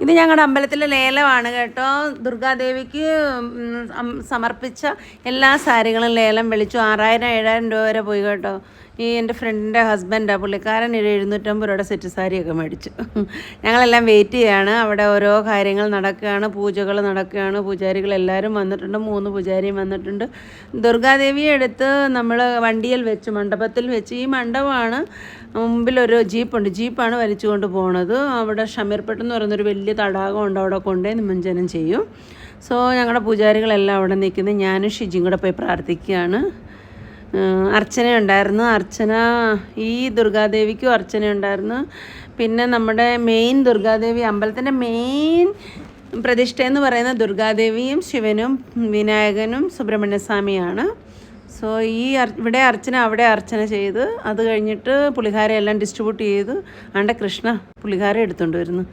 ഇത് ഞങ്ങളുടെ അമ്പലത്തിലെ ലേലമാണ് കേട്ടോ. ദുർഗാദേവിക്ക് സമർപ്പിച്ച എല്ലാ സാരികളും ലേലം വിളിച്ചു. 6000-7000 രൂപ വരെ പോയി കേട്ടോ. ഈ എൻ്റെ ഫ്രണ്ടിൻ്റെ ഹസ്ബൻഡാണ്, പുള്ളിക്കാരൻ 750 രൂപയുടെ സെറ്റ് സാരിയൊക്കെ മേടിച്ചു. ഞങ്ങളെല്ലാം വെയിറ്റ് ചെയ്യുകയാണ്. അവിടെ ഓരോ കാര്യങ്ങൾ നടക്കുകയാണ്, പൂജകൾ നടക്കുകയാണ്. പൂജാരികളെല്ലാവരും വന്നിട്ടുണ്ട്, 3 പൂജാരിയും വന്നിട്ടുണ്ട്. ദുർഗാദേവിയെ എടുത്ത് നമ്മൾ വണ്ടിയിൽ വെച്ച്, മണ്ഡപത്തിൽ വെച്ച്. ഈ മണ്ഡപമാണ്, മുമ്പിലൊരു ജീപ്പുണ്ട്, ജീപ്പാണ് വലിച്ചുകൊണ്ട് പോണത്. അവിടെ ഷമീർപെട്ട് എന്ന് പറയുന്നൊരു വലിയ തടാകമുണ്ട്, അവിടെ കൊണ്ടുപോയി നിമഞ്ജനം ചെയ്യും. സോ ഞങ്ങളുടെ പൂജാരികളെല്ലാം അവിടെ നിൽക്കുന്നത്. ഞാനും ഷിജിയും കൂടെ പോയി പ്രാർത്ഥിക്കുകയാണ്. അർച്ചന ഉണ്ടായിരുന്നു. അർച്ചന ഈ ദുർഗാദേവിക്കും അർച്ചന ഉണ്ടായിരുന്നു. പിന്നെ നമ്മുടെ മെയിൻ ദുർഗാദേവി, അമ്പലത്തിൻ്റെ മെയിൻ പ്രതിഷ്ഠ എന്ന് പറയുന്നത് ദുർഗാദേവിയും ശിവനും വിനായകനും സുബ്രഹ്മണ്യസ്വാമിയാണ്. സോ ഇവിടെ അർച്ചന, അവിടെ അർച്ചന ചെയ്ത് അത് കഴിഞ്ഞിട്ട് പുളിഹാരം എല്ലാം ഡിസ്ട്രിബ്യൂട്ട് ചെയ്ത്. ആണ്ടെ കൃഷ്ണ പുളിഹാരം എടുത്തുകൊണ്ട് വരുന്നു.